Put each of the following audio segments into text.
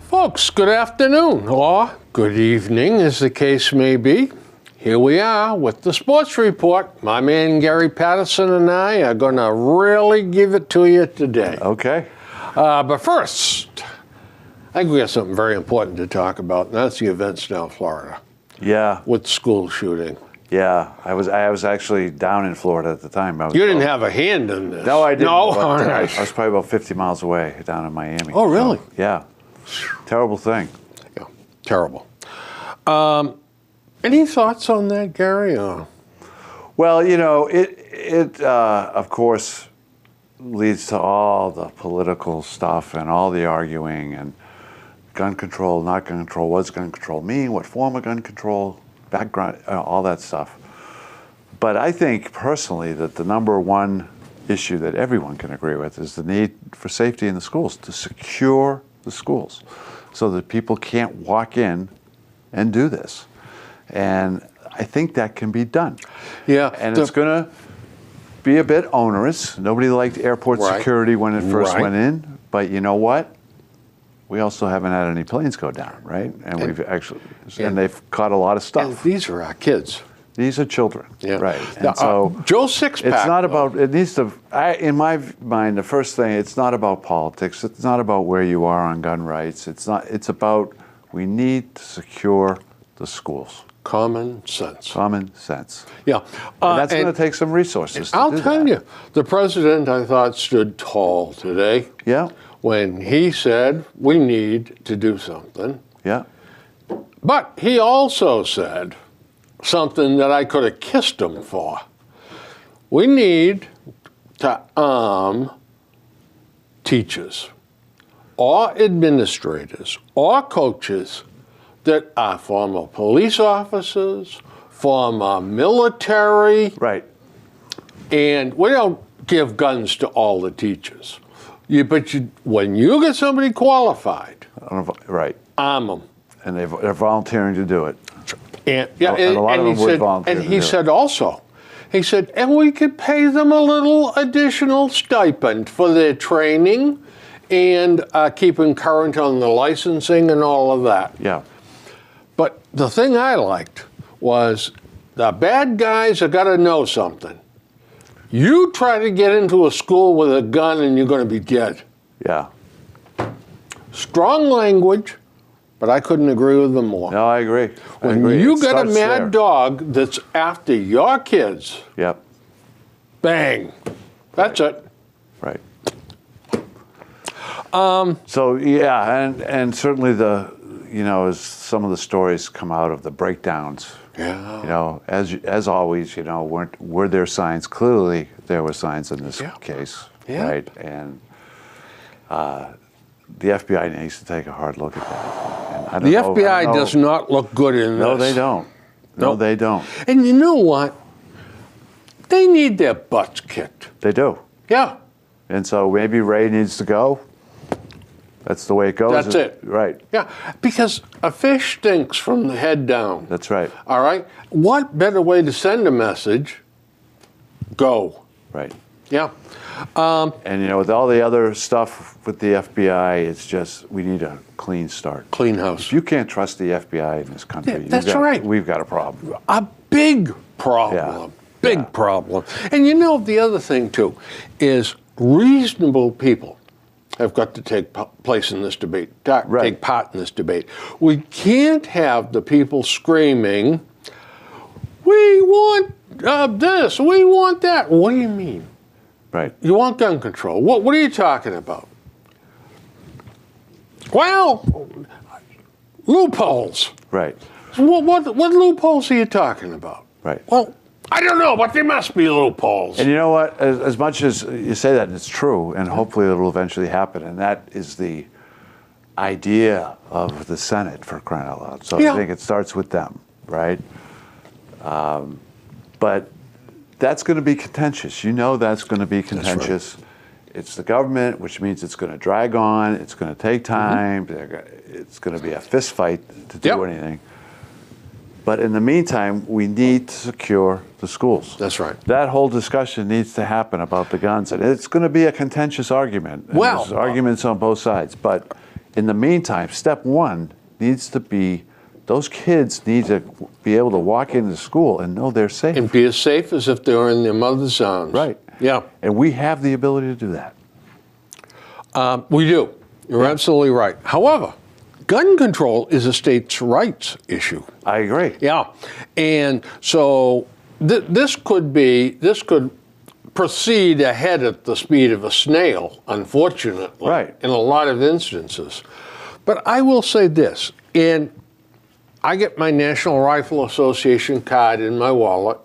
Folks, good afternoon, or good evening, as the case may be. Here we are with the sports report. My man Gary Patterson and I are going to really give it to you today. Okay. But first, I think we have something very important to talk about, and that's the events down in Florida. Yeah. With school shooting. Yeah. I was actually down in Florida at the time. You didn't have a hand in this. No, I didn't. No? I was probably about 50 miles away down in Miami. Oh, really? So, yeah. Terrible thing. Yeah, terrible. Any thoughts on that, Gary? Well, you know, it of course leads to all the political stuff and all the arguing and gun control, not gun control, what's gun control mean, what form of gun control, background, all that stuff. But I think personally that the number one issue that everyone can agree with is the need for safety in the schools, to secure the schools so that people can't walk in and do this. And I think that can be done. Yeah. And it's going to be a bit onerous. Nobody liked airport security when it first went in, but you know what? We also haven't had any planes go down, right? And we've actually, and they've caught a lot of stuff. And these are our kids. These are children, right? And so Joe Sixpack. It's not about. It needs to. In my mind, the first thing, it's not about politics. It's not about where you are on gun rights. It's not. It's about we need to secure the schools. Common sense. Common sense. Yeah, and that's going to take some resources. I'll tell you, the president, I thought, stood tall today. Yeah. When he said we need to do something. Yeah. But he also said something that I could have kissed him for. We need to arm teachers or administrators or coaches that are former police officers, former military. Right. And we don't give guns to all the teachers. But when you get somebody qualified, right, arm them. And they're volunteering to do it. And a lot of them would volunteer. And he said also, he said, and we could pay them a little additional stipend for their training and keeping current on the licensing and all of that. Yeah. But the thing I liked was the bad guys have got to know something. You try to get into a school with a gun and you're going to be dead. Yeah. Strong language. But I couldn't agree with them more. No, I agree. When you got a mad dog that's after your kids, yep, bang, that's it. Right. So yeah, and certainly as some of the stories come out of the breakdowns, as always, were there signs? Clearly, there were signs in this case, right? And the FBI needs to take a hard look at that. The FBI does not look good in this. No, they don't. No, they don't. And you know what? They need their butts kicked. They do. Yeah. And so maybe Ray needs to go. That's the way it goes. That's it. Right. Yeah, because a fish stinks from the head down. That's right. All right? What better way to send a message? Go. Right. Yeah. And with all the other stuff with the FBI, it's just we need a clean start. Clean house. If you can't trust the FBI in this country, right. We've got a problem. A big problem. Yeah. Big problem. And the other thing too is reasonable people have got to take place in this debate, take part in this debate. We can't have the people screaming, we want this, we want that. What do you mean? Right. You want gun control. What are you talking about? Well, loopholes. Right. What loopholes are you talking about? Right. Well, I don't know, but there must be loopholes. And you know what? As much as you say that, it's true, and hopefully it will eventually happen, and that is the idea of the Senate, for crying out loud. So I think it starts with them, right? But that's going to be contentious. You know that's going to be contentious. It's the government, which means it's going to drag on. It's going to take time. It's going to be a fist fight to do anything. But in the meantime, we need to secure the schools. That's right. That whole discussion needs to happen about the guns. And it's going to be a contentious argument. And there's arguments on both sides. But in the meantime, step one needs to be those kids need to be able to walk into school and know they're safe. And be as safe as if they were in their mother's arms. Right. Yeah. And we have the ability to do that. We do. You're absolutely right. However, gun control is a states' rights issue. I agree. Yeah. And so this could proceed ahead at the speed of a snail, unfortunately, in a lot of instances. But I will say this, and I get my National Rifle Association card in my wallet.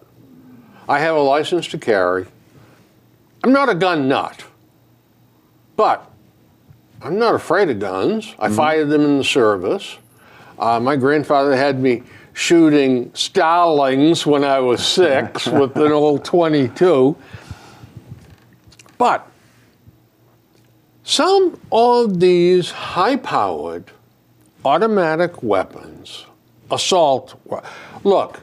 I have a license to carry. I'm not a gun nut, but I'm not afraid of guns. I fired them in the service. My grandfather had me shooting starlings when I was 6 with an old .22. But some of these high-powered automatic weapons, assault, look,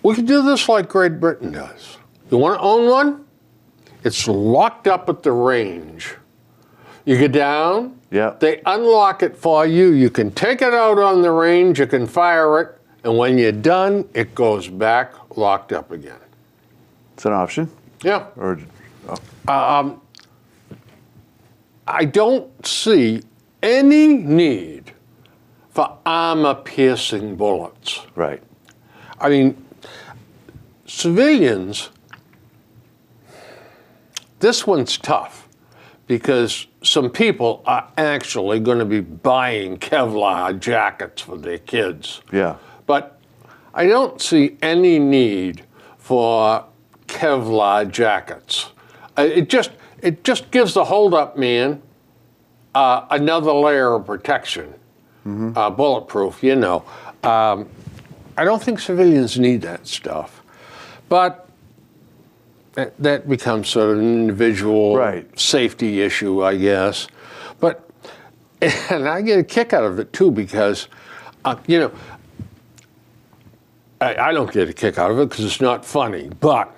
we can do this like Great Britain does. You want to own one? It's locked up at the range. You get down, they unlock it for you. You can take it out on the range, you can fire it, and when you're done, it goes back locked up again. It's an option. Yeah. Or, I don't see any need for armor-piercing bullets. Right. I mean, civilians, this one's tough because some people are actually going to be buying Kevlar jackets for their kids. Yeah. But I don't see any need for Kevlar jackets. It just gives the hold-up man another layer of protection, bulletproof, you know. I don't think civilians need that stuff. But that becomes sort of an individual safety issue, I guess. But, and I get a kick out of it too because, you know, I don't get a kick out of it because it's not funny, but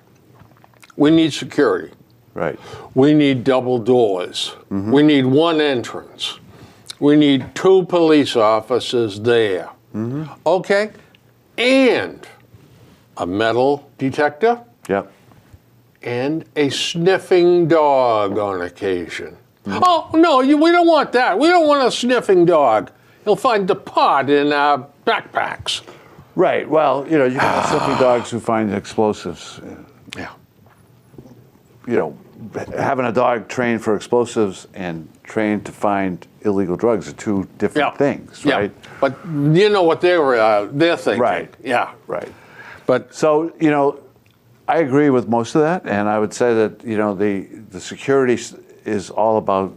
we need security. Right. We need double doors. We need one entrance. We need 2 police officers there. Okay? And a metal detector. Yep. And a sniffing dog on occasion. Oh, no, we don't want that. We don't want a sniffing dog. He'll find the pot in our backpacks. Right. Well, you know, you can have sniffing dogs who find explosives. Yeah. You know, having a dog trained for explosives and trained to find illegal drugs are 2 different things, right? Yeah. But you know what they're thinking. Right. Yeah. Right. But so, you know, I agree with most of that, and I would say that, you know, the security is all about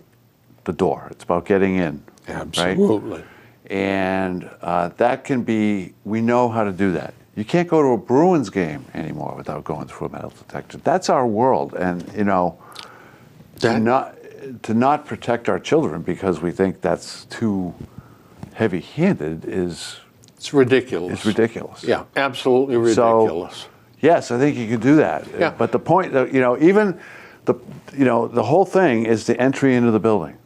the door. It's about getting in. Absolutely. Right? And that can be, we know how to do that. You can't go to a Bruins game anymore without going through a metal detector. That's our world, and, you know, to not protect our children because we think that's too heavy-handed is... It's ridiculous. It's ridiculous. Yeah, absolutely ridiculous. So, yes, I think you can do that. Yeah. But the point, you know, even the whole thing is the entry into the building.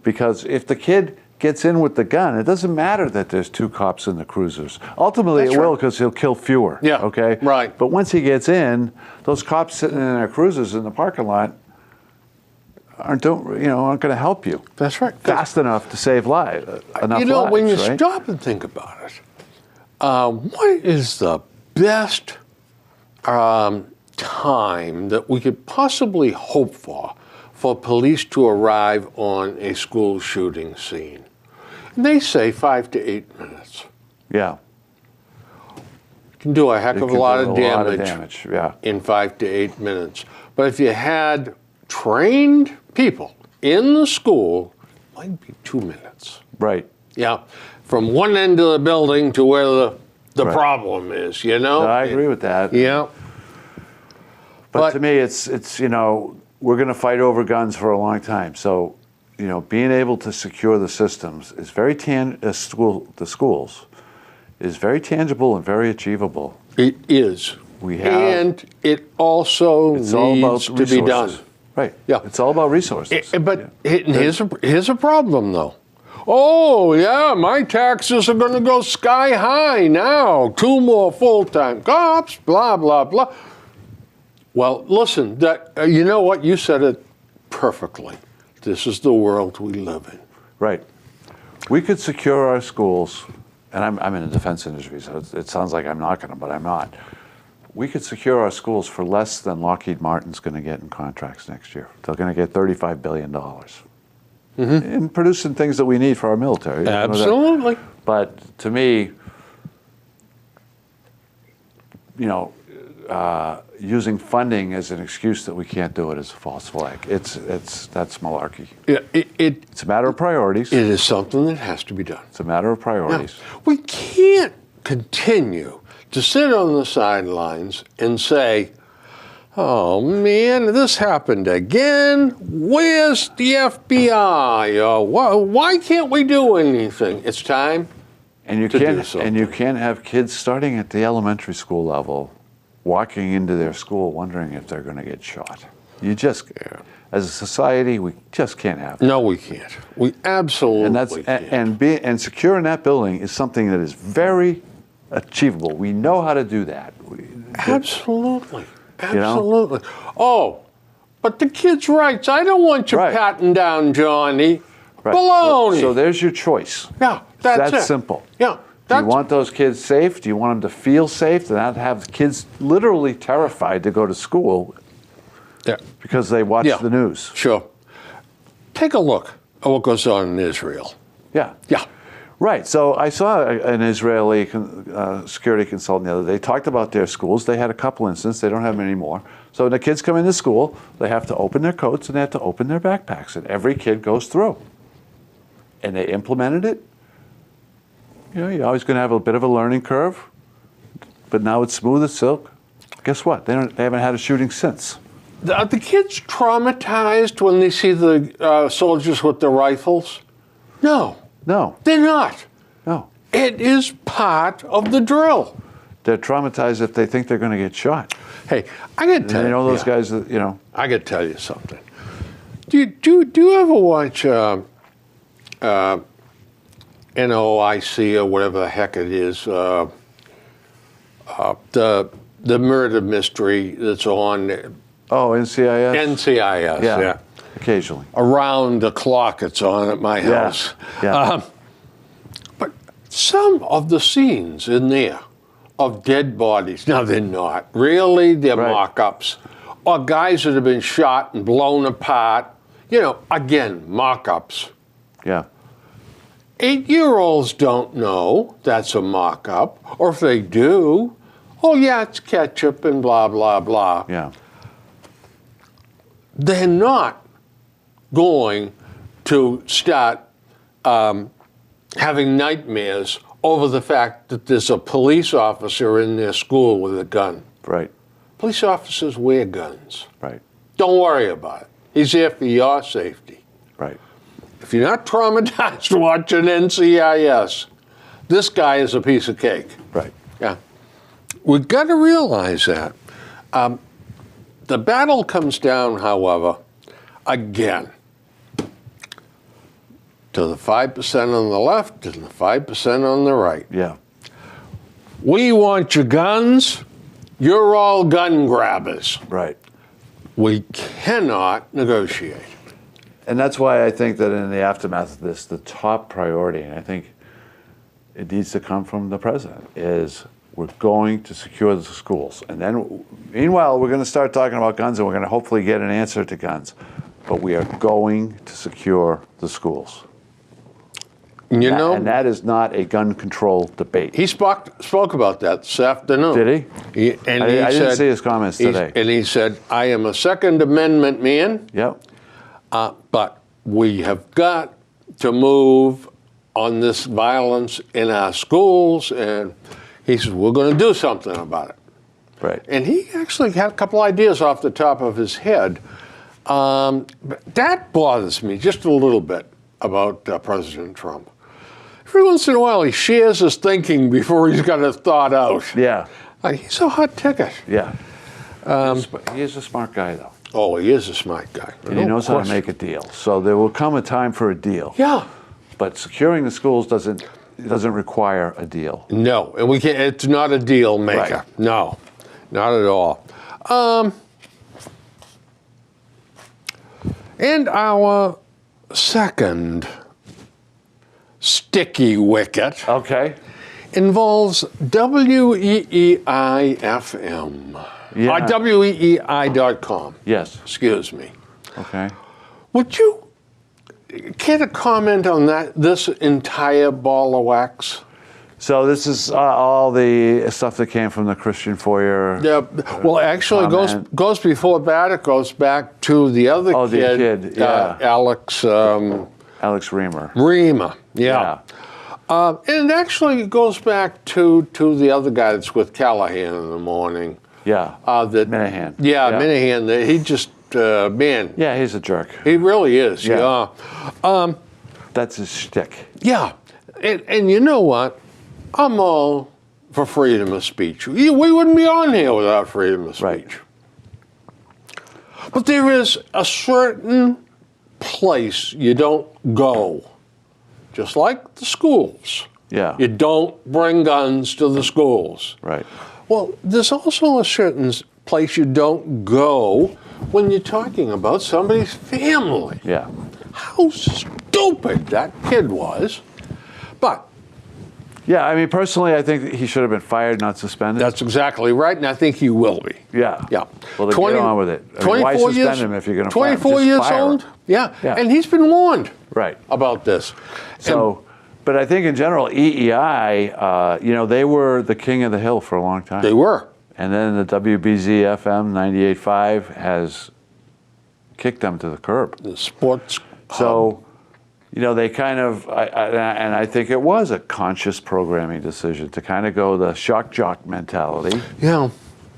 Because if the kid gets in with the gun, it doesn't matter that there's 2 cops in the cruisers. Ultimately, it will because he'll kill fewer. Yeah. Okay. Right. But once he gets in, those cops sitting in their cruisers in the parking lot aren't going to help you. That's right. Fast enough to save lives. You know, when you stop and think about it, what is the best time that we could possibly hope for police to arrive on a school shooting scene? And they say 5 to 8 minutes. Yeah. Can do a heck of a lot of damage in 5 to 8 minutes. But if you had trained people in the school, it might be 2 minutes. Right. Yeah. From one end of the building to where the the problem is, you know? No, I agree with that. Yeah. But to me, it's you know, we're going to fight over guns for a long time. So, you know, being able to secure the systems is very the schools is very tangible and very achievable. It is. We have, and it also needs to be done. Right. Yeah. It's all about resources. Here's a problem, though. Oh, yeah, my taxes are going to go sky high now. 2 more full-time cops, blah, blah, blah. Well, listen, you know what? You said it perfectly. This is the world we live in. Right. We could secure our schools, and I'm in the defense industry, so it sounds like I'm not going to, but I'm not. We could secure our schools for less than Lockheed Martin's going to get in contracts next year. They're going to get $35 billion. In producing things that we need for our military. Absolutely. But to me, you know, using funding as an excuse that we can't do it is a false flag. That's malarkey. Yeah, it's a matter of priorities. It is something that has to be done. It's a matter of priorities. Now, we can't continue to sit on the sidelines and say, oh man, this happened again. Where's the FBI? Why can't we do anything? It's time to do something. And you can't have kids starting at the elementary school level walking into their school wondering if they're going to get shot. You just, as a society, we just can't have that. No, we can't. We absolutely can't. And securing that building is something that is very achievable. We know how to do that. Absolutely. Absolutely. You know? Oh, but the kids' rights. I don't want you patting down Johnny. Right. Baloney. So there's your choice. Yeah, that's simple. Yeah. Do you want those kids safe? Do you want them to feel safe? To not have kids literally terrified to go to school because they watch the news? Sure. Take a look at what goes on in Israel. Yeah. Yeah. Right. So I saw an Israeli security consultant the other day. They talked about their schools. They had a couple incidents. They don't have them anymore. So when the kids come into school, they have to open their coats and they have to open their backpacks. And every kid goes through. And they implemented it. You know, you're always going to have a bit of a learning curve. But now it's smooth as silk. Guess what? They haven't had a shooting since. Are the kids traumatized when they see the soldiers with the rifles? No. No. They're not. No. It is part of the drill. They're traumatized if they think they're going to get shot. Hey, I got to tell you. You know those guys that, you know. I got to tell you something. Do you ever watch NOIC or whatever the heck it is, the murder mystery that's on? Oh, NCIS? NCIS, yeah. Occasionally. Around the clock it's on at my house. Yeah. But some of the scenes in there of dead bodies, now they're not. Really, they're mock-ups. Or guys that have been shot and blown apart. You know, again, mock-ups. Yeah. 8-year-olds don't know that's a mock-up. Or if they do, oh yeah, it's ketchup and blah, blah, blah. Yeah. They're not going to start having nightmares over the fact that there's a police officer in their school with a gun. Right. Police officers wear guns. Right. Don't worry about it. He's there for your safety. Right. If you're not traumatized watching NCIS, this guy is a piece of cake. Right. Yeah. We've got to realize that. The battle comes down, however, again, to the 5% on the left and the 5% on the right. Yeah. We want your guns. You're all gun grabbers. Right. We cannot negotiate. And that's why I think that in the aftermath of this, the top priority, and I think it needs to come from the president, is we're going to secure the schools. And then, meanwhile, we're going to start talking about guns, and we're going to hopefully get an answer to guns. But we are going to secure the schools. And that is not a gun control debate. He spoke about that this afternoon. Did he? I didn't see his comments today. And he said, I am a Second Amendment man. Yep. But we have got to move on this violence in our schools. And He says, we're going to do something about it. Right. And he actually had a couple ideas off the top of his head. But that bothers me just a little bit about President Trump. Every once in a while, he shares his thinking before he's got it thought out. Yeah. Like, he's a hot ticket. Yeah. He is a smart guy, though. Oh, he is a smart guy. And he knows how to make a deal. So there will come a time for a deal. Yeah. But securing the schools doesn't require a deal. No, and we can't. It's not a deal maker. Right. No, not at all. And our second sticky wicket involves WEEI-FM. Yeah. WEEI.com. Yes. Excuse me. Okay. Would you care to comment on this entire ball of wax? So this is all the stuff that came from the Christian Foyer. Yeah. Well, actually, it goes before that. It goes back to the other kid. Oh, the kid. Yeah. Alex. Alex Reamer. Reamer. Yeah. And actually, it goes back to the other guy that's with Callahan in the morning. Yeah. Minahan. Yeah, Minahan. He just man. Yeah, he's a jerk. He really is. Yeah. That's his shtick. Yeah. And you know what? I'm all for freedom of speech. We wouldn't be on here without freedom of speech. Right. But there is a certain place you don't go, just like the schools. Yeah. You don't bring guns to the schools. Right. Well, there's also a certain place you don't go when you're talking about somebody's family. Yeah. How stupid that kid was. But yeah, I mean, personally, I think that he should have been fired, not suspended. that's exactly right, and I think he will be. Yeah. Yeah. Well, then get on with it. I mean, why suspend him if you're going to fire him? 24 Just years fire him. old? Yeah. Yeah. And he's been warned Right. about this. So, but I think in general, EEI, they were the king of the hill for a long time. They were. And then the WBZ FM 98.5 has kicked them to the curb. The sports. So, they kind of, and I think it was a conscious programming decision to kind of go the shock jock mentality, Yeah.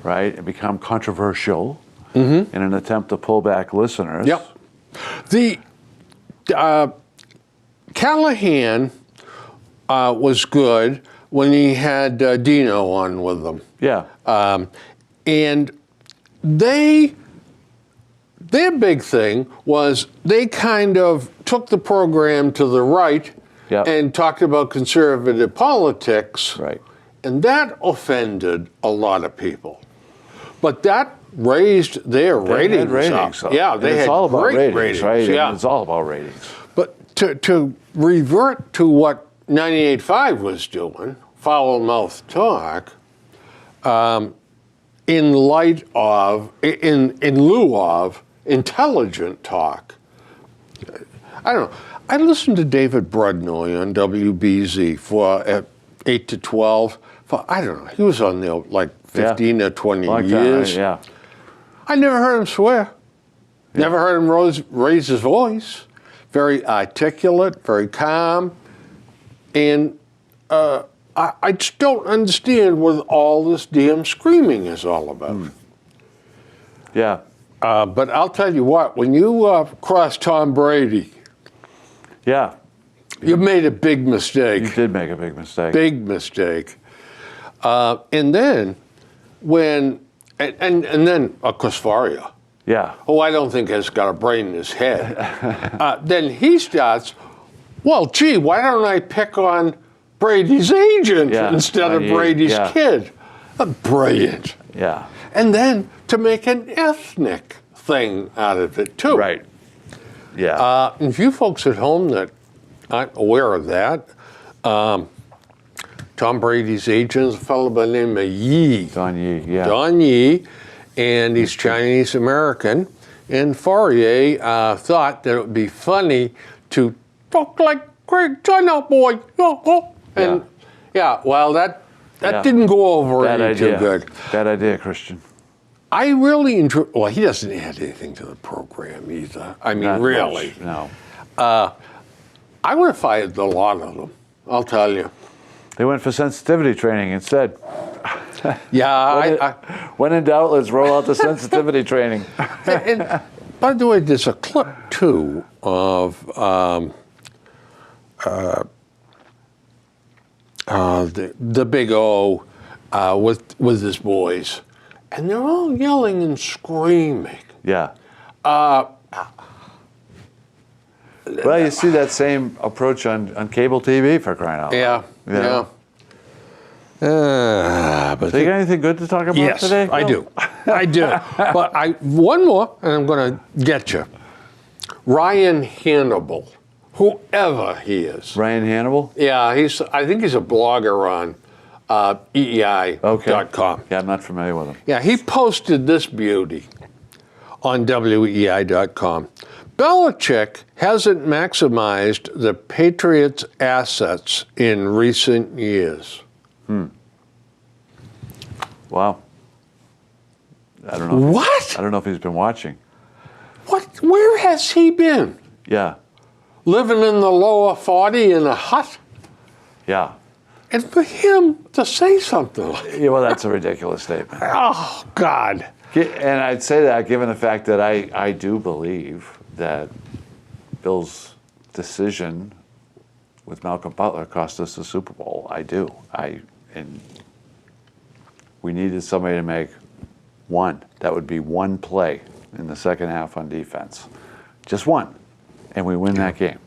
right, and become controversial in an attempt to pull back listeners. Yep. The Callahan was good when he had Dino on with them. Yeah. And their big thing was they kind of took the program to the right and talked about conservative politics. Right. And that offended a lot of people. But that raised their ratings up. Yeah, they had all about great ratings, right? Yeah. It's all about ratings. But to revert to what 98.5 was doing, foul-mouthed talk, in lieu of intelligent talk. I don't know. I listened to David Brudnoy on WBZ at 8 to 12. I don't know. He was on there like 15 or 20 years. Yeah. I never heard him swear. Yeah. Never heard him raise his voice. Very articulate, very calm. And I just don't understand what all this damn screaming is all about. Yeah. But I'll tell you what, when you cross Tom Brady, yeah, you made a big mistake. You did make a big mistake. Big mistake. And then and then of course Faria. Yeah. Who I don't think has got a brain in his head. Then he starts, well, gee, why don't I pick on Brady's agent instead of Brady's kid? Brilliant. Yeah. And then to make an ethnic thing out of it, too. Right. Yeah. If you folks at home that aren't aware of that, Tom Brady's agent is a fellow by the name of Yi. Don Yi, yeah. Don Yi, and he's Chinese American. And Fourier thought that it would be funny to talk like Craig China boy. And well, that didn't go over too good. Bad idea, Christian. I really enjoy. Well, he doesn't add anything to the program either. I mean, Not really. Much, no. I would have fired a lot of them. I'll tell you. They went for sensitivity training instead. Yeah, When in doubt, let's roll out the sensitivity training. and by the way, there's a clip too of the Big O with his boys, and they're all yelling and screaming. Yeah. Well, you see that same approach on cable TV, for crying out loud. Yeah. But So you got anything good to talk about yes, today? I do. But one more, and I'm going to get you. Ryan Hannibal, whoever he is. Ryan Hannibal? Yeah, I think he's a blogger on EEI.com. Yeah, I'm not familiar with him. Yeah, he posted this beauty on WEI.com. Belichick hasn't maximized the Patriots' assets in recent years. Wow. I don't know. What? I don't know if he's been watching. What? Where has he been? Yeah. Living in the lower 40 in a hut? Yeah. And for him to say something like, Yeah, well, that's a ridiculous statement. oh, God. And I'd say that given the fact that I do believe that Bill's decision with Malcolm Butler cost us the Super Bowl. I do. And we needed somebody to make one. That would be one play in the second half on defense. Just one. And we win that game.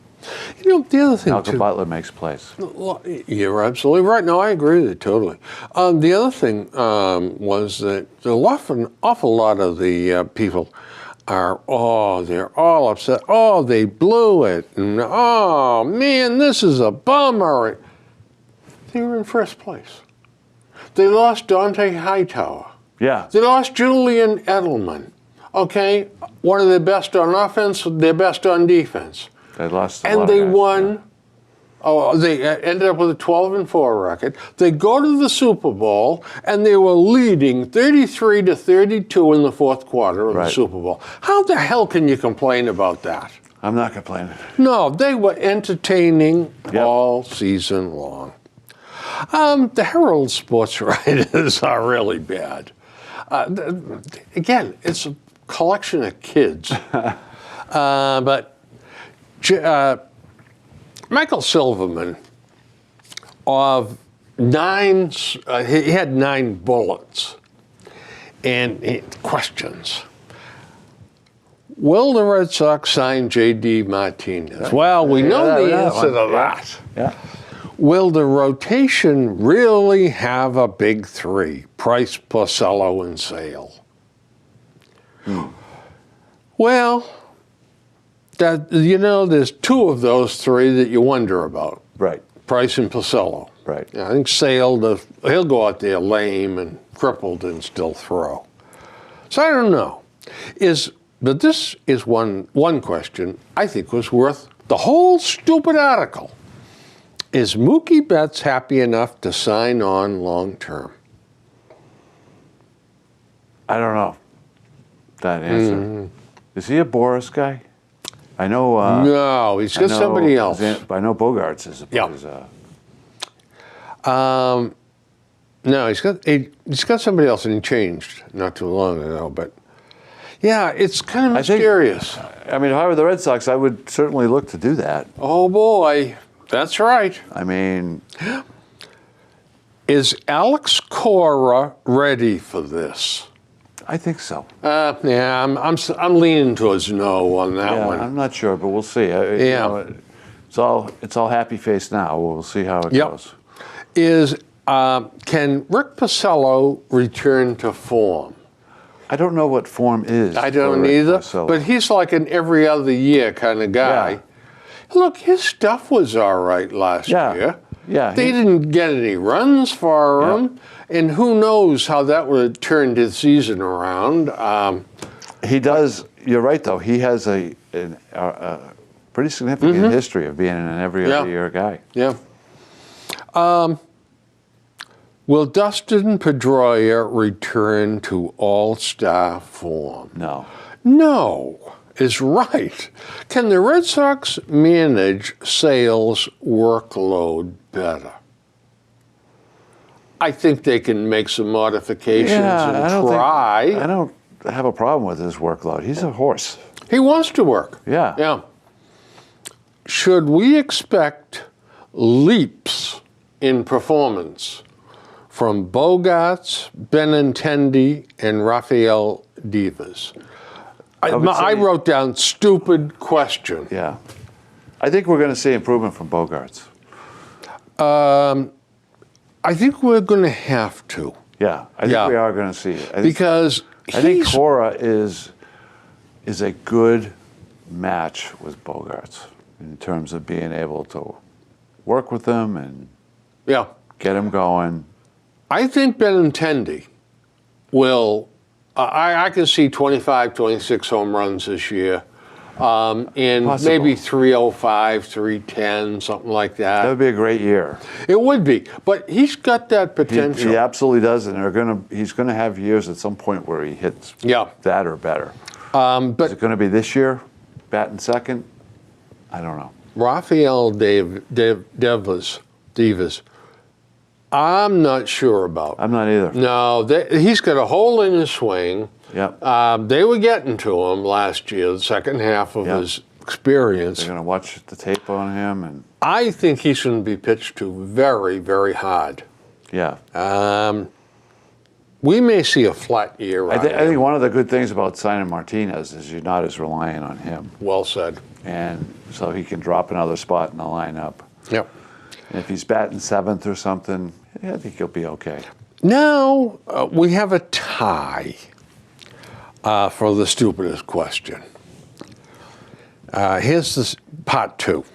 You know, the other thing, Malcolm too. Butler makes plays. Well, you're absolutely right. No, I agree with you totally. The other thing was that an awful lot of the people are, they're all upset. Oh, they blew it. And, oh, man, this is a bummer. They were in first place. They lost Dante Hightower. Yeah. They lost Julian Edelman. Okay? One of their best on offense, their best on defense. They lost a And lot they of guys, won. yeah. Oh, they ended up with a 12-4 record. They go to the Super Bowl, and they were leading 33-32 in the fourth quarter of the Right. Super Bowl. How the hell can you complain about that? I'm not complaining. No, they were entertaining Yep. all season long. The Herald sports writers are really bad. Again, it's a collection of kids. But Michael Silverman, of he had 9 bullets and questions. Will the Red Sox sign J.D. Martinez? Well, we know the answer to that. Yeah. Will the rotation really have a big 3? Price, Porcello, and Sale. Well, there's 2 of those 3 that you wonder about. Right. Price and Porcello. Right. Yeah, I think Sale, he'll go out there lame and crippled and still throw. So I don't know. But this is one question I think was worth the whole stupid article. Is Mookie Betts happy enough to sign on long term? I don't know that answer. Is he a Boris guy? I know. No, he's got somebody else. I know Bogarts is. No, he's got somebody else, and he changed not too long ago. But yeah, it's kind of mysterious. I mean, if I were the Red Sox, I would certainly look to do that. Oh boy, that's right. I mean, is Alex Cora ready for this? I think so. Yeah, I'm leaning towards no on that one. I'm not sure, but we'll see. It's all happy face now. We'll see how it goes. Can Rick Porcello return to form? I don't know what form is. I don't either. But he's like an every other year kind of guy. Yeah. Look, his stuff was all right last year. Yeah. They didn't get any runs for him. And who knows how that would have turned his season around. He does. You're right, though. He has a pretty significant history of being an every other year guy. Yeah. Will Dustin Pedroia return to all-star form? No. No is right. Can the Red Sox manage Sale's workload better? I think they can make some modifications and I try. don't have a problem with his workload. He's a horse. He wants to work. Yeah. Yeah. Should we expect leaps in performance from Bogaerts, Benintendi, and Rafael Devers? I wrote down stupid question. Yeah. I think we're going to see improvement from Bogaerts. I think we're going to have to. Yeah, I think we are going to see it. Because I think Cora is a good match with Bogaerts in terms of being able to work with him and get him going. I think Benintendi will. I can see 25, 26 home runs this year. And Possible. maybe 305, 310, something like that. That would be a great year. It would be, but he's got that potential. He absolutely does, and he's going to have years at some point where he hits that or better. But is it going to be this year, batting second? I don't know. Rafael Devers, I'm not sure about. I'm not either. No, he's got a hole in his swing. Yep. They were getting to him last year, the second half of his experience. They're going to watch the tape on him, and I think he's going to be pitched to very, very hard. Yeah. We may see a flat year. I think one of the good things about signing Martinez is you're not as reliant on him. Well said. And so he can drop another spot in the lineup. Yep. And if he's batting seventh or something, I think he'll be okay. Now we have a tie for the stupidest question. Here's this part two.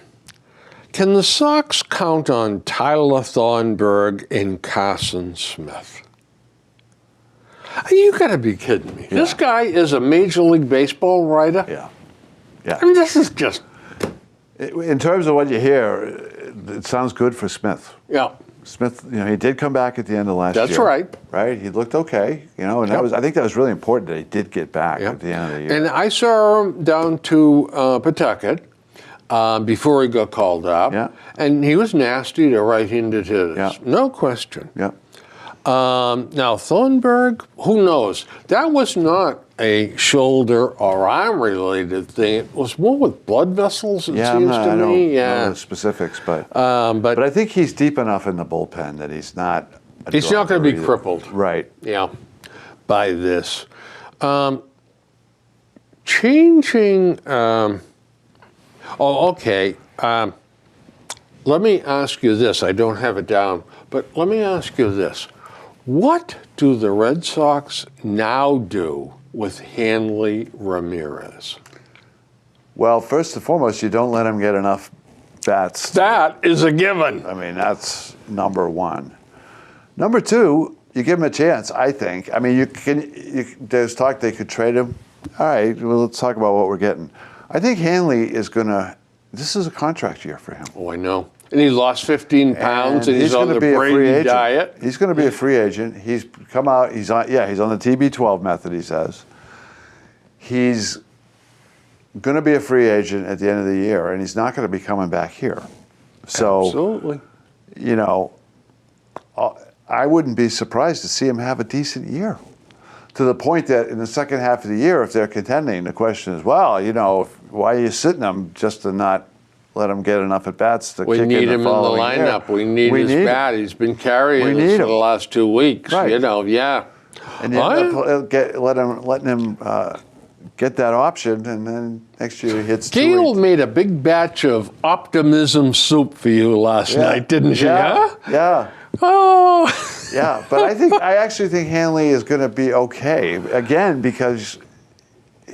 Can the Sox count on Tyler Thornburg and Carson Smith? You got to be kidding me. Yeah. This guy is a Major League Baseball writer? Yeah. Yeah. I mean, this is just... In terms of what you hear, it sounds good for Smith. Yeah. Smith, he did come back at the end of last year. That's right. Right? He looked okay, and I think that was really important that he did get back at the end of the year. And I saw him down to Pawtucket before he got called up. Yeah. And he was nasty to right-handed hitters. Yeah. No question. Yeah. Now, Thornburg, who knows? That was not a shoulder or arm-related thing. It was more with blood vessels, it seems to me. I don't know the specifics, but I think he's deep enough in the bullpen that he's not he's not going to be crippled. Right. Yeah, by this. Changing... okay. Let me ask you this. I don't have it down, but let me ask you this. What do the Red Sox now do with Hanley Ramirez? Well, first and foremost, you don't let him get enough bats. That is a given. I mean, that's number one. Number two, you give him a chance, I think. I mean, there's talk they could trade him. All right, well, let's talk about what we're getting. I think Hanley is going to, this is a contract year for him. Oh, I know. And he lost 15 pounds, and he's on the Brady diet. He's going to be a free agent. He's come out. He's on the TB12 method. He says he's going to be a free agent at the end of the year, and he's not going to be coming back here. So, absolutely, I wouldn't be surprised to see him have a decent year. To the point that in the second half of the year, if they're contending, the question is, well, why are you sitting him just to not let him get enough at bats to kick in the We need him in the lineup. Year. We need his bat. He's been carrying us for the last 2 weeks. Right. And you end up letting him get that option, and then next year he hits. Gail made a big batch of optimism soup for you last night, didn't she? Yeah. Huh? Yeah. Oh. Yeah, but I actually think Hanley is going to be okay again because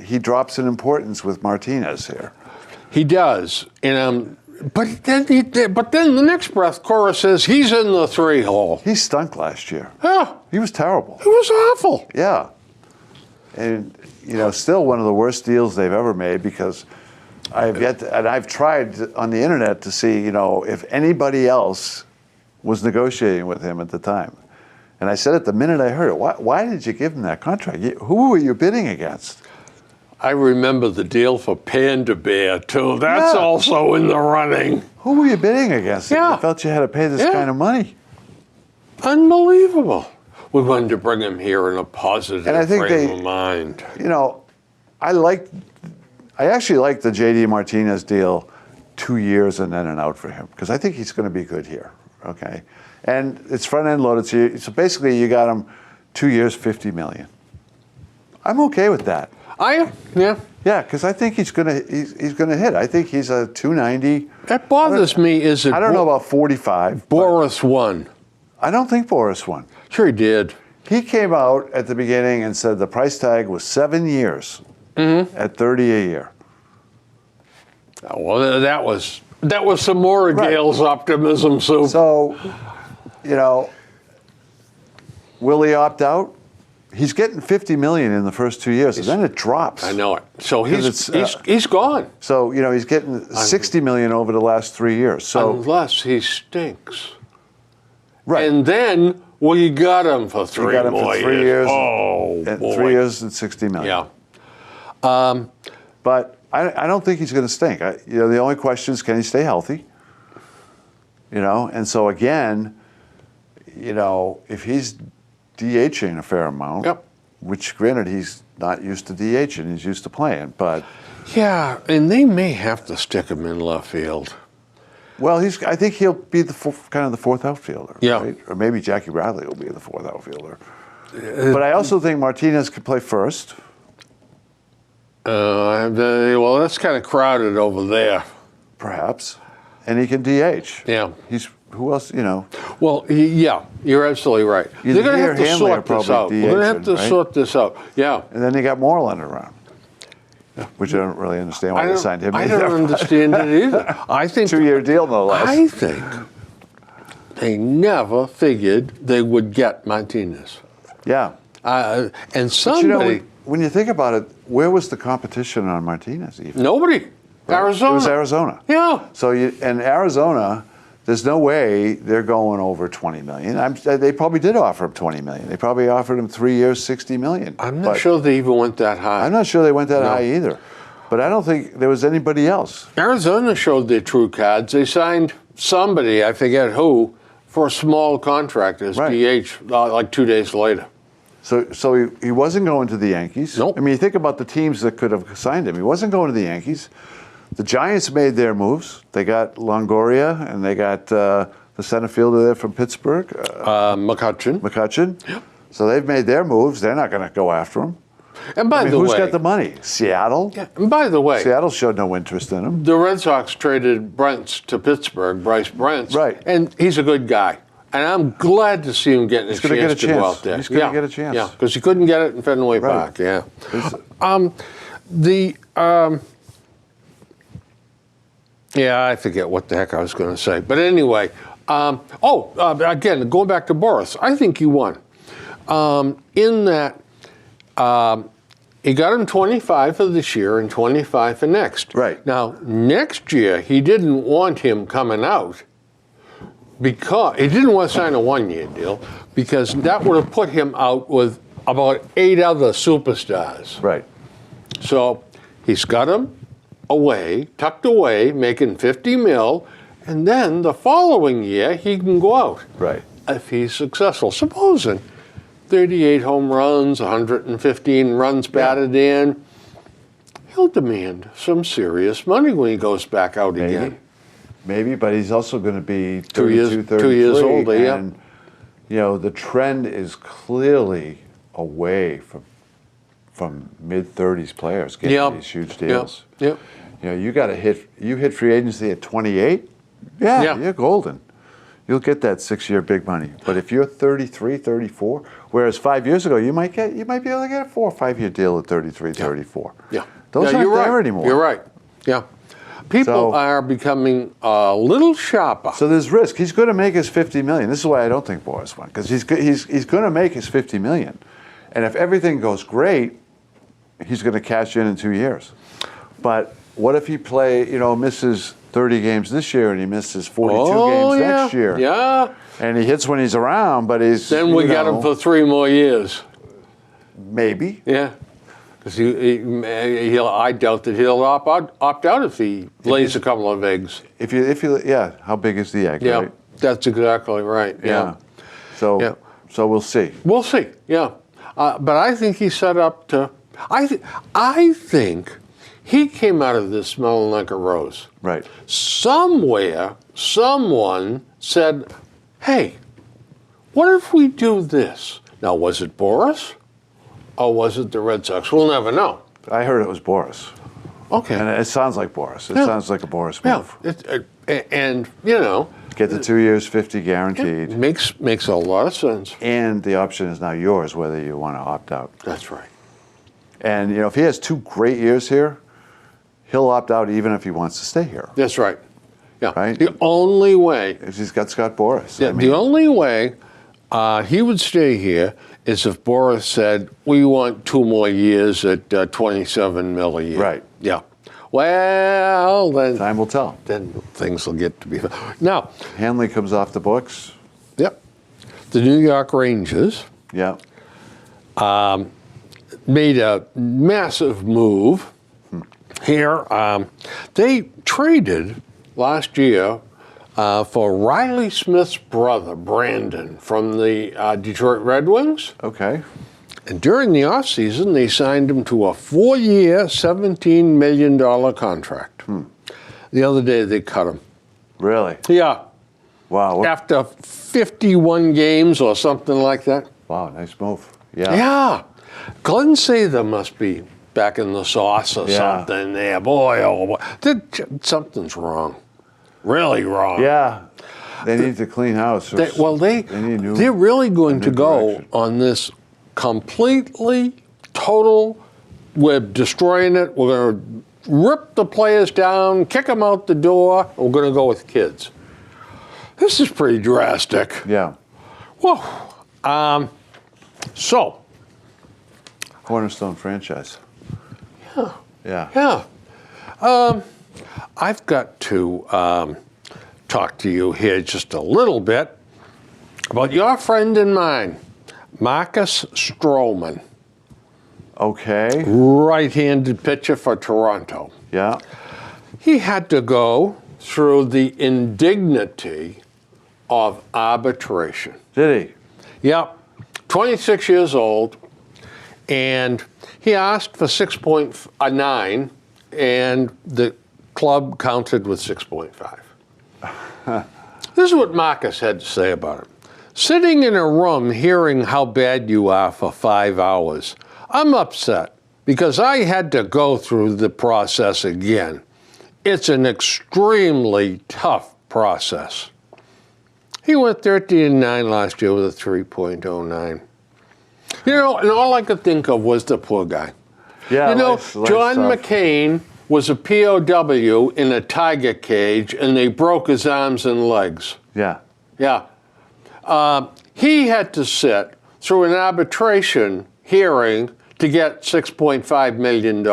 he drops in importance with Martinez here. He does, and but then the next breath, Cora says he's in the 3-hole. He stunk last year. Yeah, he was terrible. It was awful. Yeah, and still one of the worst deals they've ever made because I've tried on the internet to see if anybody else was negotiating with him at the time, and I said it the minute I heard it. Why did you give him that contract? Who were you bidding against? I remember the deal for Panda Bear, too. That's also in the running. Who were you bidding against? Yeah. You felt you had to pay this kind of money. Unbelievable. We wanted to bring him here in a positive And I think frame of mind. You know, I actually like the J.D. Martinez deal, 2 years and then an out for him, because I think he's going to be good here. Okay, and it's front end loaded, so basically you got him 2 years, $50 million. I'm okay with that. Yeah. Yeah, because I think he's gonna hit. I think he's a 290. That bothers me. Is it? I don't know about 45. Boris won. I don't think Boris won. Sure, he did. He came out at the beginning and said the price tag was 7 years at 30 a year. Well, that was some more of Right. Gale's optimism. So, you know, will he opt out? He's getting $50 million in the first 2 years, and then it drops. I know it. So he's gone. So, you know, he's getting $60 million over the last 3 years. So unless he stinks. right. And then we got him for three We got him more for 3 years. Oh, and boy. 3 years and $60 million. Yeah. But I don't think he's going to stink. You know, the only question is, can he stay healthy? You know, and so again, you know, if he's DHing a fair amount, Yep. which granted he's not used to DHing, he's used to playing, but Yeah, and they may have to stick him in left field. well, I think he'll be kind of the fourth outfielder, Yeah. right? Or maybe Jackie Bradley will be the fourth outfielder. But I also think Martinez could play first. Well, that's kind of crowded over there. Perhaps, and he can DH. Yeah. Who else? You know, Well, yeah, you're absolutely right. Either They're going he to or have to Hanley sort are this out. probably We're going to have to DHing, right? sort this out. Yeah. and then they got Moreland around, which I don't really understand why they signed him. I either. don't understand it either. I think 2-year deal, no less. I think they never figured they would get Martinez. Yeah, And but somebody, you know, when you think about it, where was the competition on Martinez? Even nobody, Arizona. It was Arizona. Yeah. So in Arizona, there's no way they're going over 20 million. They probably did offer him 20 million. They probably offered him 3 years, 60 million. I'm not sure they even went that high. I'm not sure they went that high either. But I don't think there was anybody else. Arizona showed their true cards. They signed somebody, I forget who, for a small contract as Right. DH like 2 days later. So he wasn't going to the Yankees. Nope. I mean, you think about the teams that could have signed him. He wasn't going to the Yankees. The Giants made their moves. They got Longoria, and they got the center fielder there from Pittsburgh, McCutchen. Yep. So they've made their moves. They're not going to go after him. And by the Who's way, got the money? Seattle? Yeah, and by the way, Seattle showed no interest in him. the Red Sox traded Brents to Pittsburgh, Bryce Brents. Right. And he's a good guy. And I'm glad to see him getting He's a gonna chance get a to go chance. out there. He's gonna get a chance. Yeah, because he couldn't get it in Fenway Right. Park. Yeah. It's- Yeah, I forget what the heck I was going to say. But anyway, again, going back to Boris, I think he won. In that he got him 25 for this year and 25 for next. Right. Now, next year, he didn't want him coming out because he didn't want to sign a one-year deal because that would have put him out with about 8 other superstars. Right. So he's got him away, tucked away, making 50 mil, and then the following year he can go out. Right. If he's successful. Supposing 38 home runs, 115 runs batted in, he'll demand some serious money when he goes back out again. Maybe, but he's also going to be 2 years- 32, 33. 2 years older, yeah. And, you know, the trend is clearly away from mid-30s players getting Yep. these huge deals. Yep. You know, you hit free agency at 28, Yeah. you're golden. You'll get that 6-year big money. But if you're 33, 34, whereas 5 years ago you might be able to get a 4 or 5 year deal at 33, 34. Yeah. Those Yeah, aren't you're there right. anymore. You're right. Yeah. People So- are becoming a little sharper. So there's risk. He's going to make his 50 million. This is why I don't think Boris won, because he's going to make his 50 million, and if everything goes great, he's going to cash in 2 years. But what if he misses 30 games this year and he misses 42 games next year? Yeah. And he hits when he's around, but he's Then we got him for 3 more years. maybe. Yeah. Because I doubt that he'll opt out if he lays a couple of eggs. If you how big is the egg? Yeah, Right? that's exactly right. Yeah. Yeah. So we'll see. We'll see. Yeah, but I think he's set up to. I think he came out of this smelling like a rose. Right. Somewhere, someone said, "Hey, what if we do this?" Now, was it Boris, or was it the Red Sox? We'll never know. I heard it was Boris. Okay. And it sounds like Boris. It Yeah. sounds like a Boris Yeah, move. and you know, Get the 2 years, 50 guaranteed. makes a lot of sense. And the option is now yours whether you want to opt out. That's right. And you know, if he has 2 great years here, he'll opt out even if he wants to stay here. That's right. Yeah. Right? The only way. If he's got Scott Boris. Yeah, the only way he would stay here is if Boris said, "We want 2 more years at 27 mil a year." Right. Yeah. Well, then Time will tell. things will get to be. Now, Hanley comes off the books. yep, the New York Rangers Yeah. made a massive move here. They traded last year for Riley Smith's brother, Brandon, from the Detroit Red Wings. Okay. And during the offseason, they signed him to a 4-year, $17 million contract. The other day, they cut him. Really? Yeah, Wow. after 51 games or something like that. Wow, nice move. Yeah. Yeah. Glenn Sather must be back in the sauce or Yeah. something there. Boy, oh boy. Something's wrong. Really wrong. Yeah. They need to clean house. They're need really going to new go direction. on this completely, total, we're destroying it. We're going to rip the players down, kick them out the door. We're going to go with kids. This is pretty drastic. Yeah. Whoa. So, Cornerstone franchise. Yeah. Yeah. yeah. I've got to talk to you here just a little bit about your friend and mine, Marcus Stroman, Okay. right-handed pitcher for Toronto. Yeah. He had to go through the indignity of arbitration. Did he? Yep, 26 years old, and he asked for 6.9, and the club counted with 6.5. This is what Marcus had to say about it. Sitting in a room hearing how bad you are for 5 hours, I'm upset because I had to go through the process again. It's an extremely tough process. He went 13-9 last year with a 3.09. You know, and all I could think of was the poor guy. Yeah. You know, life John stuff. McCain was a POW in a tiger cage, and they broke his arms and legs. Yeah. Yeah. He had to sit through an arbitration hearing to get $6.5 million.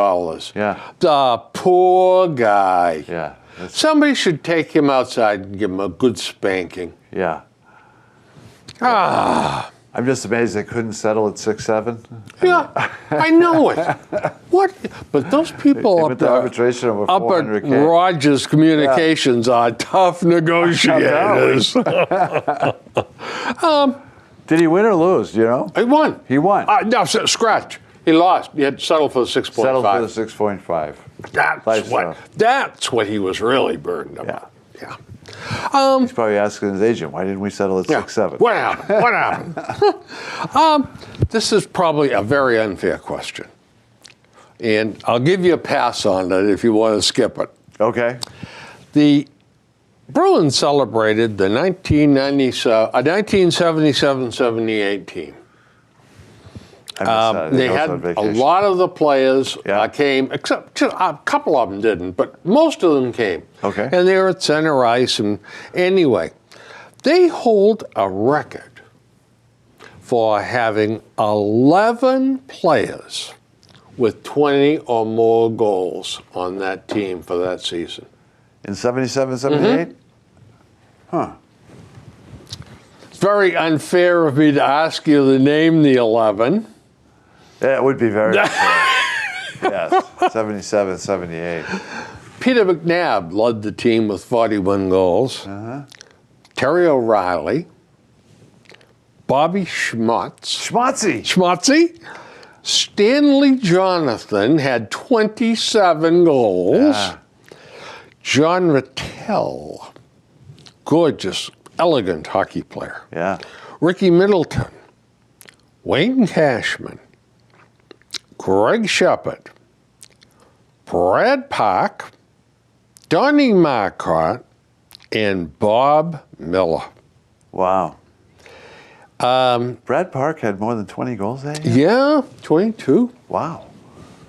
Yeah. The poor guy. Yeah. Somebody should take him outside and give him a good spanking. Yeah. Ah. I'm just amazed they couldn't settle at 6-7. Yeah, I know it. What? But those people They up went to there, arbitration over up at 400K. Rogers Communications are tough negotiators. Did he win or lose? Do you know? He won. He won. No, scratch. He lost. He had to settle for the 6.5. Settled for the 6.5. That's what he was really burdened about. Yeah. He's probably asking his agent, why didn't we settle at 6-7? What happened? What happened? This is probably a very unfair question. And I'll give you a pass on it if you want to skip it. Okay. The Bruins celebrated the 1977-78 team. I missed that. They I was had on a vacation. lot of the players Yeah. came, except a couple of them didn't, but most of them came. Okay. And they were at center ice. And anyway, they hold a record for having 11 players with 20 or more goals on that team for that season. In 77, 78? Mm-hmm. Huh. It's very unfair of me to ask you to name the 11. Yeah, it would be very unfair. Yes, 77, 78. Peter McNabb led the team with 41 goals. Terry O'Reilly, Bobby Schmutz. Schmutzy. Schmutzy. Stanley Jonathan had 27 goals. Yeah. John Rattel, gorgeous, elegant hockey player. Yeah. Ricky Middleton, Wayne Cashman, Greg Shepard, Brad Park, Donnie Marcotte, and Bob Miller. Wow. Brad Park had more than 20 goals that year? Yeah, 22. Wow.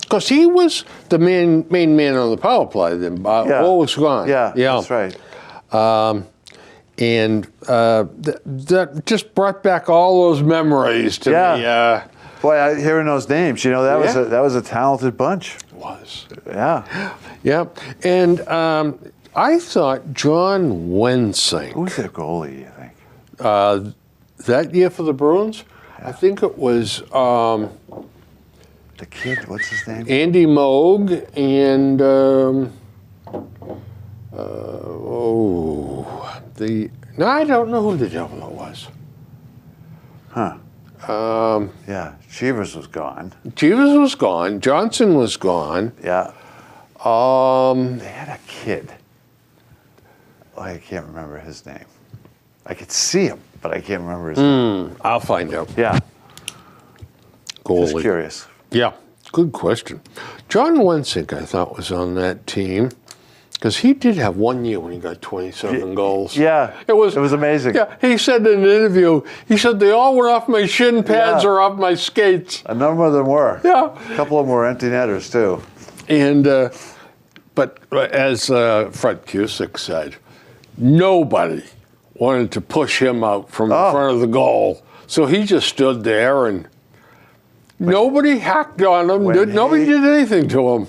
Because he was the main man on the power play then. All was gone. Yeah, that's right. And that just brought back all those memories to me. Boy, hearing those names, that was a talented bunch. It was. Yeah. Yeah. And I thought John Wensing. Who was their goalie, you think? That year for the Bruins, I think it was The kid, what's his name? Andy Moog and I don't know who the devil it was. Huh. Yeah, Cheevers was gone. Cheevers was gone. Johnson was gone. Yeah. They had a kid. Oh, I can't remember his name. I could see him, but I can't remember his name. I'll find out. Yeah. Goalie. Just curious. Yeah, good question. John Wensink, I thought, was on that team because he did have one year when he got 27 goals. Yeah, it was amazing. Yeah, he said in an interview, he said they all went off my shin pads or off my skates. A number of them were. Yeah. A couple of them were empty netters, too. And, but as Fred Cusick said, nobody wanted to push him out from in front of the goal. So he just stood there and nobody hacked on him. Nobody did anything to him.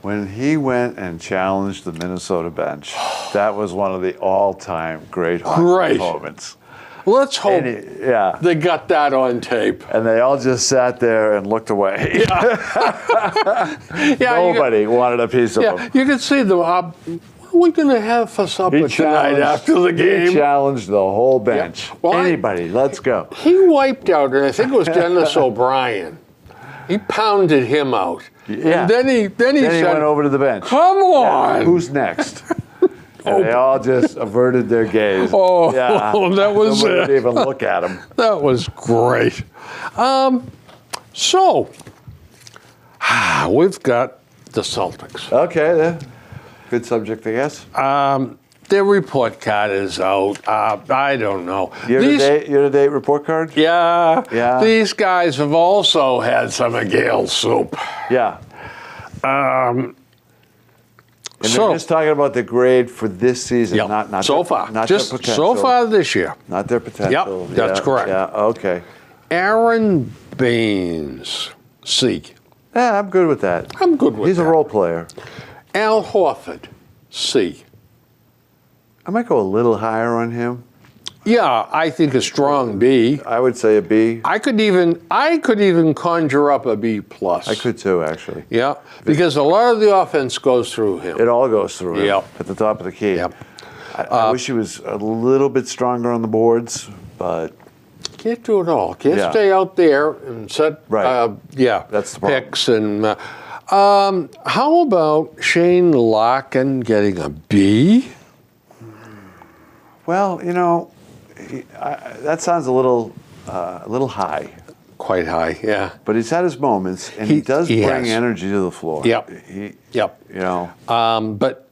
When he went and challenged the Minnesota bench, that was one of the all-time great hockey moments. Let's hope they got that on tape. And they all just sat there and looked away. Nobody wanted a piece of him. You could see them. What are we going to have for supper tonight after the game? He challenged the whole bench. Yeah. Well, anybody, let's go. He wiped out, and I think it was Dennis O'Brien. He pounded him out. Yeah. And then he said, went over to the bench. Come on. Who's next? And they all just averted their gaze. Oh, that was Nobody would even look at him. That was great. So, we've got the Celtics. Okay, good subject, I guess. Their report card is out. I don't know. Year-to-date report card? Yeah. These guys have also had some of Gale's soup. Yeah. And they're just talking about the grade for this season, not so their, far. Not just their potential. So far this year. Not their potential. Yep, that's correct. Yeah, okay. Aaron Baines, C. Yeah, I'm good with that. I'm good with that. He's a role player. Al Horford, C. I might go a little higher on him. Yeah, I think a strong B. I would say a B. I could even conjure up a B plus. I could too, actually. Yeah, because a lot of the offense goes through him. It all goes through him. Yep. At the top of the key. Yep. I wish he was a little bit stronger on the boards, but can't do it all. Can't stay out there and set that's the problem. picks and. How about Shane Larkin getting a B? Well, that sounds a little high. Quite high, yeah. But he's had his moments, and he does bring energy to the floor. Yep. But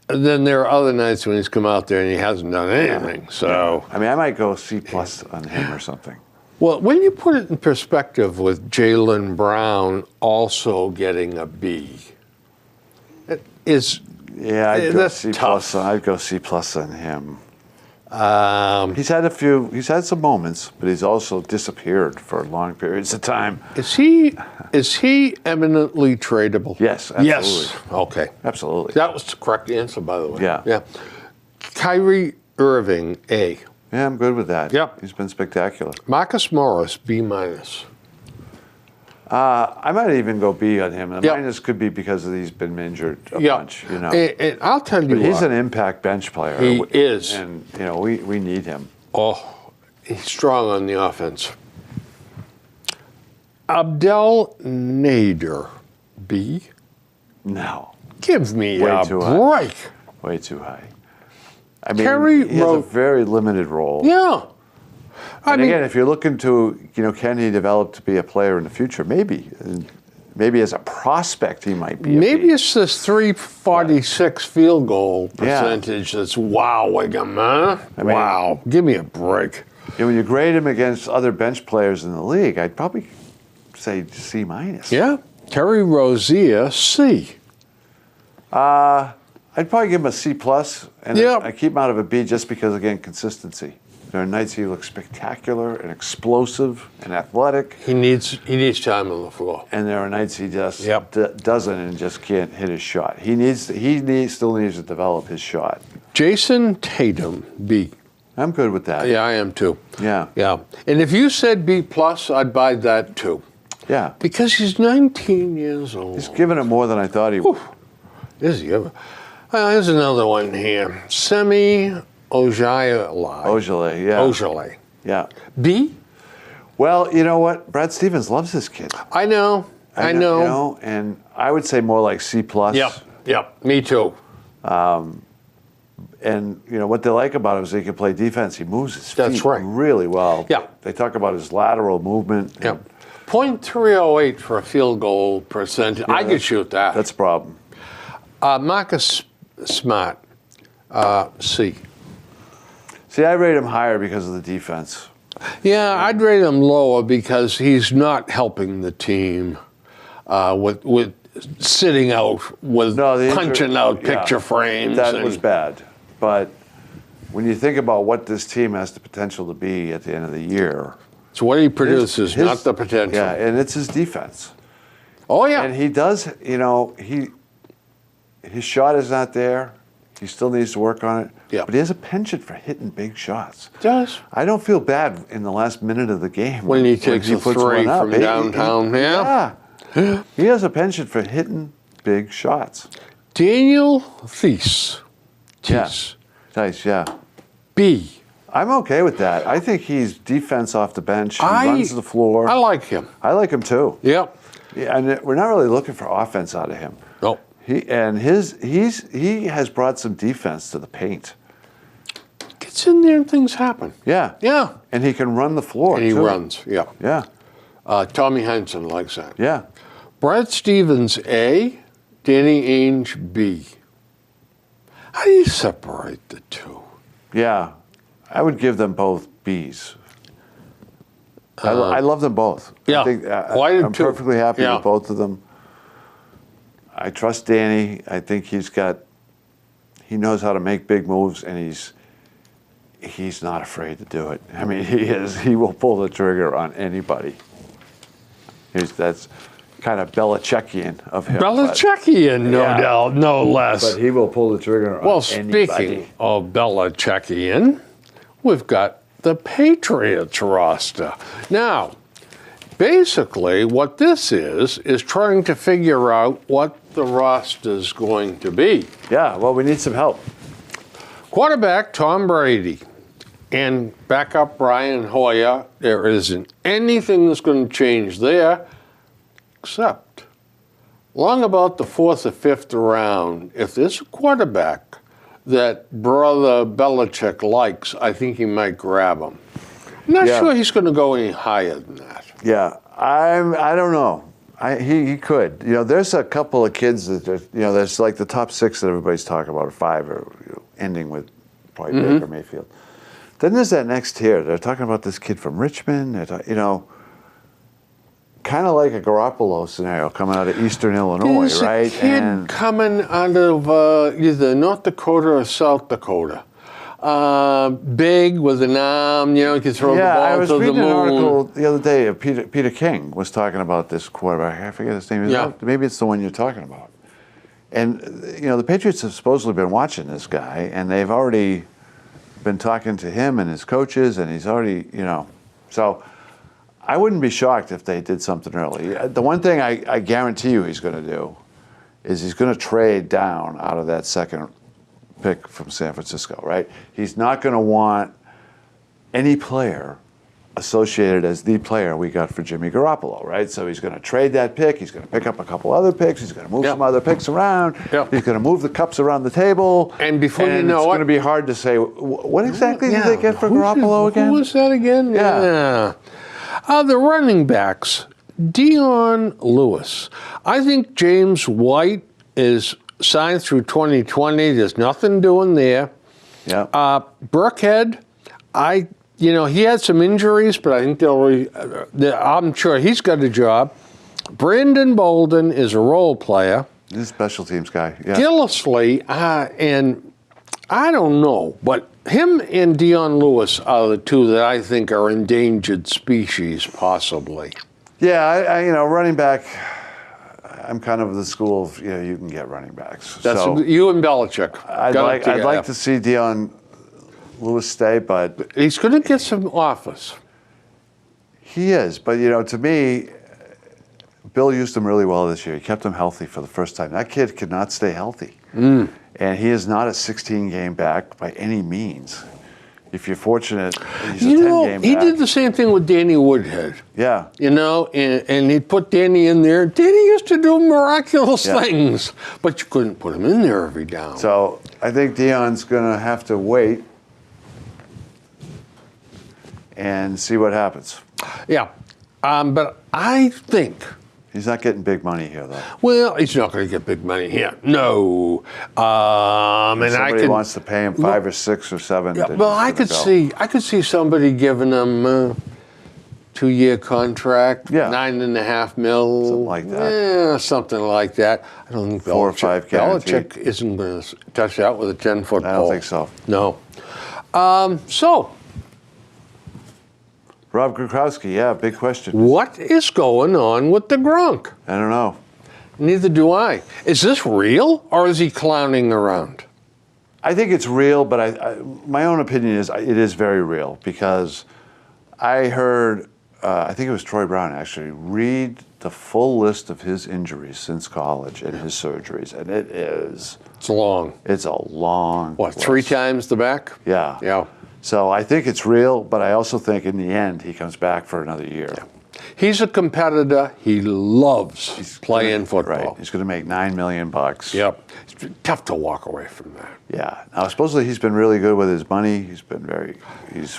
then there are other nights when he's come out there and he hasn't done anything. So I mean, I might go C plus on him or something. Well, when you put it in perspective with Jaylen Brown also getting a B, it is I'd go C tough. plus. I'd go C plus on him. He's had some moments, but he's also disappeared for long periods of time. Is he eminently tradable? Yes, absolutely. Yes. Okay. Absolutely. That was the correct answer, by the way. Yeah. Kyrie Irving, A. Yeah, I'm good with that. Yep. He's been spectacular. Marcus Morris, B minus. I might even go B on him. The minus could be because he's been injured a bunch. And I'll tell you but what. He's an impact bench player. He is. And, we need him. Oh, he's strong on the offense. Abdel Nader, B. No. Give me Way a too high. break. Way too high. I mean, Terry he has a very limited role. Yeah. And again, if you're looking to, can he develop to be a player in the future? Maybe. Maybe as a prospect, he might be. Maybe it's this 346 field goal percentage that's wowing him, huh? Wow. Give me a break. When you grade him against other bench players in the league, I'd probably say C minus. Yeah. Terry Rozier, C. I'd probably give him a C plus, and Yep. I keep him out of a B just because, again, consistency. There are nights he looks spectacular and explosive and athletic, He needs time on the floor. and there are nights he just Yep. doesn't and just can't hit his shot. He still needs to develop his shot. Jason Tatum, B. I'm good with that. Yeah, I am too. Yeah. Yeah. And if you said B plus, I'd buy that too. Yeah. Because he's 19 years old. He's giving it more than I thought he would. Is he ever? Here's another one here. Semi Ojeleye. Ojeleye, yeah. Ojeleye. Yeah. B? Well, you know what? Brad Stevens loves this kid. I know. I know. And I would say more like C plus. Yep. Me too. And what they like about him is he can play defense. He moves his feet right. really well. Yeah. They talk about his lateral movement. Yep. .308 for a field goal percentage. I could shoot that. That's a problem. Marcus Smart, C. See, I rate him higher because of the defense. Yeah, I'd rate him lower because he's not helping the team with sitting out with punching out picture frames. That was bad. But when you think about what this team has the potential to be at the end of the year. It's what he produces, not the potential. Yeah, and it's his defense. Oh, yeah. And he does, his shot is not there. He still needs to work on it. Yeah. But he has a penchant for hitting big shots. Does. I don't feel bad in the last minute of the game when he takes a puts three one up. from downtown. Yeah. He has a penchant for hitting big shots. Daniel Theis. Nice, yeah. B. I'm okay with that. I think he's defense off the bench. He runs the floor. I like him. I like him too. Yep. Yeah, and we're not really looking for offense out of him. No. He has brought some defense to the paint. Gets in there and things happen. Yeah. Yeah. And he can run the floor. And he too. runs. Yeah. Yeah. Tommy Henson likes that. Yeah. Brad Stevens, A. Danny Ainge, B. How do you separate the two? Yeah. I would give them both Bs. I love them both. Yeah. I think, I'm perfectly happy with both of them. I trust Danny. I think he knows how to make big moves, and he's not afraid to do it. I mean, he will pull the trigger on anybody. That's kind of Belichickian of him. Belichickian, no doubt, no less. But he will pull the trigger on anybody. Speaking of Belichickian, we've got the Patriots roster. Now, basically, what this is trying to figure out what the roster's going to be. Yeah, well, we need some help. Quarterback, Tom Brady. And backup, Brian Hoyer. There isn't anything that's going to change there, except long about the 4th or 5th round, if there's a quarterback that Brother Belichick likes, I think he might grab him. I'm not sure he's going to go any higher than that. Yeah, I don't know. He could. There's a couple of kids that there's like the top 6 that everybody's talking about, or 5, or ending with probably Baker Mayfield. Then there's that next tier. They're talking about this kid from Richmond. Kind of like a Garoppolo scenario coming out of Eastern Illinois, There's right? There's a kid coming out of either North Dakota or South Dakota. Big with an arm, he can throw the ball to the moon. I was reading an article the other day of Peter King was talking about this quarterback. I forget his name. Maybe it's the one you're talking about. And, the Patriots have supposedly been watching this guy, and they've already been talking to him and his coaches, and he's already, So I wouldn't be shocked if they did something early. The one thing I guarantee you he's going to do is he's going to trade down out of that second pick from San Francisco, right? He's not going to want any player associated as the player we got for Jimmy Garoppolo, right? So he's going to trade that pick. He's going to pick up a couple other picks. He's going to move some other picks around. He's going to move the cups around the table. And before you know it's it, going to be hard to say, what exactly did they get for Garoppolo again? Who was that again? Yeah. The running backs, Dion Lewis. I think James White is signed through 2020. There's nothing doing there. Yeah. Burkhead, he had some injuries, but I think I'm sure he's got a job. Brandon Bolden is a role player. He's a special teams guy. Yeah. Gillislee, and I don't know, but him and Dion Lewis are the two that I think are endangered species, possibly. Yeah, I running back, I'm kind of the school of, you can get running backs. That's you and Belichick. I'd like to see Dion Lewis stay, but he's going to get some offers. He is, but to me, Bill used him really well this year. He kept him healthy for the first time. That kid could not stay healthy, and he is not a 16-game back by any means. If you're fortunate, he's a 10-game back. He did the same thing with Danny Woodhead. Yeah. And he'd put Danny in there. Danny used to do miraculous things, but you couldn't put him in there every down. So I think Dion's going to have to wait and see what happens. Yeah, but I think he's not getting big money here, though. Well, he's not going to get big money here. No. And somebody wants to pay him 5 or 6 or 7. Yeah, well, I could see somebody giving him a 2-year contract, $9.5 million, something like that. Yeah, something like that. I don't think 4 or 5 guaranteed. Belichick isn't going to touch that with a 10-foot pole. I don't think so. No. Rob Gronkowski, big question. What is going on with the Gronk? I don't know. Neither do I. Is this real, or is he clowning around? I think it's real, but my own opinion is it is very real, because I heard, I think it was Troy Brown actually, read the full list of his injuries since college and his surgeries, and it's long. It's a long What, list. 3 times the back? Yeah. Yeah. So I think it's real, but I also think in the end he comes back for another year. Yeah. He's a competitor. He loves playing football. Right. He's going to make $9 million. Yep. It's tough to walk away from that. Yeah. Now, supposedly he's been really good with his money. He's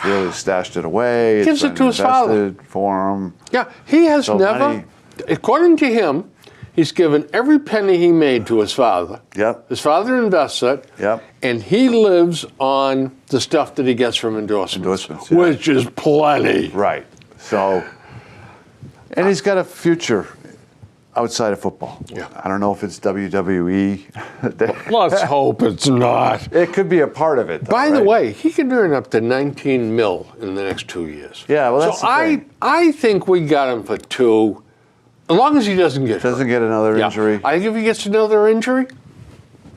really stashed it away. Gives it to his father. For him. Yeah. He has never, according to him, he's given every penny he made to his father. Yep. His father invests it. Yep. And he lives on the stuff that he gets from endorsements, which is plenty. Right. So, and he's got a future outside of football. Yeah. I don't know if it's WWE. Let's hope it's not. It could be a part of it, though, By the way, he can earn up to $19 million in the next 2 years. Yeah, well, that's so the thing. I think we got him for 2, as long as he doesn't get hurt. Get another injury. I think if he gets another injury,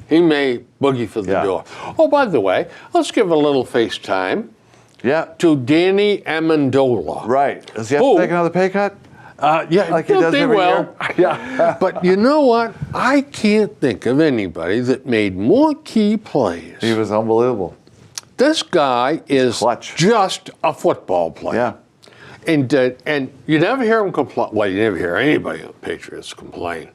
he may boogie for the door. Oh, by the way, let's give a little FaceTime to Danny Amendola. Right. Does he have to take another pay cut? Yeah, like he does every year? Yeah. But you know what? I can't think of anybody that made more key plays. He was unbelievable. This guy is clutch. Just a football player. Yeah. And you never hear him complain. Well, you never hear anybody on the Patriots complain.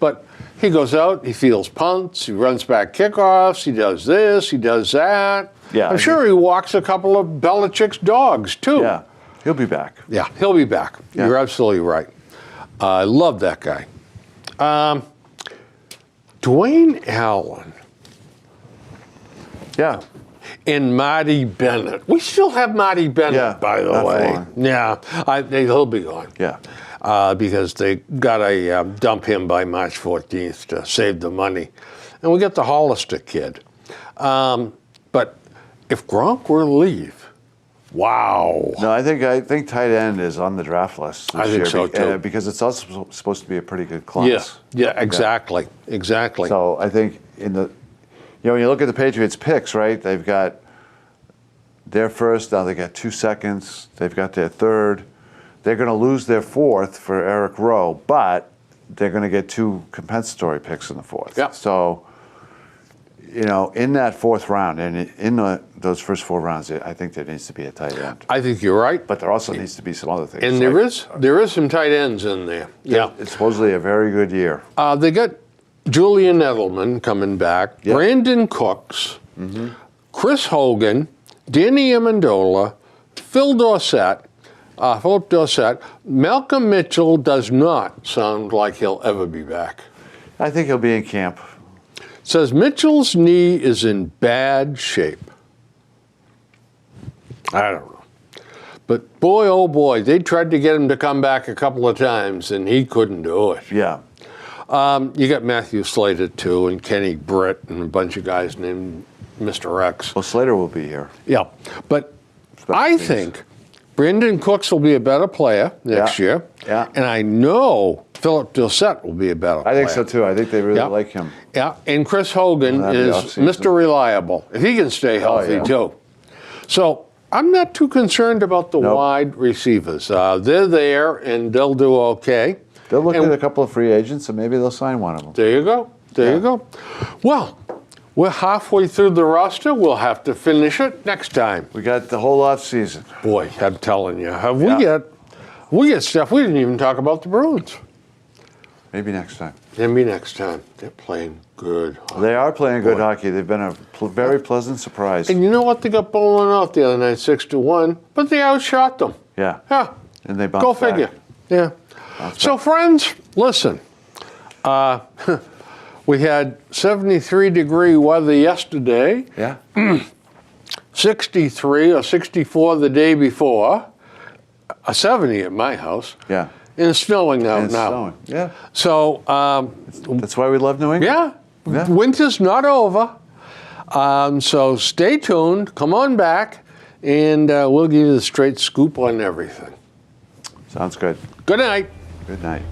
But he goes out, he fields punts, he runs back kickoffs, he does this, he does that. Yeah, I'm sure he walks a couple of Belichick's dogs, too. Yeah. He'll be back. Yeah, he'll be back. Yeah. You're absolutely right. I love that guy. Dwayne Allen. Yeah. And Marty Bennett. We still have Marty Bennett, by the way. Yeah, he'll be gone. Yeah. Because they got to dump him by March 14th to save the money. And we got the Hollister kid. But if Gronk were to leave, wow. No, I think tight end is on the draft list this year. I think so, too. Because it's also supposed to be a pretty good class. Yeah, exactly. Exactly. So I think when you look at the Patriots picks, right, they've got their first, now they got 2 seconds, they've got their third. They're going to lose their fourth for Eric Rowe, but they're going to get 2 compensatory picks in the fourth. Yeah. So, in that fourth round and in those first 4 rounds, I think there needs to be a tight end. I think you're right. But there also needs to be some other things. And there is some tight ends in there. Yeah. It's supposedly a very good year. They got Julian Edelman coming back, Yep. Brandon Cooks, Chris Hogan, Danny Amendola, Philip Dorsett. Malcolm Mitchell does not sound like he'll ever be back. I think he'll be in camp. Says Mitchell's knee is in bad shape. I don't know. But boy, oh boy, they tried to get him to come back a couple of times, and he couldn't do it. Yeah. You got Matthew Slater, too, and Kenny Britt, and a bunch of guys named Mr. X. Well, Slater will be here. Yeah, but I think Brandon Cooks will be a better player next year. Yeah. And I know Philip Dorsett will be a better player. I think so, too. I think they really like him. Yeah, and Chris Hogan is Mr. Reliable. If he can stay healthy, too. So I'm not too concerned about the wide receivers. They're there, and they'll do okay. They'll look at a couple of free agents, and maybe they'll sign one of them. There you go. There you go. Well, we're halfway through the roster. We'll have to finish it next time. We got the whole off season. Boy, I'm telling you, we get stuff. We didn't even talk about the Bruins. Maybe next time. Maybe next time. They're playing good hockey. They are playing good hockey. They've been a very pleasant surprise. And you know what? They got bowling out the other night, 6-1, but they outshot them. Yeah. Yeah. And they bounced Go figure. back. Yeah. So, friends, listen. We had 73-degree weather yesterday. Yeah. 63 or 64 the day before. 70 at my house. Yeah. And it's snowing out now. Snowing. Yeah. So, That's why we love New England. yeah, winter's not over. So stay tuned. Come on back, and we'll give you the straight scoop on everything. Sounds good. Good night. Good night.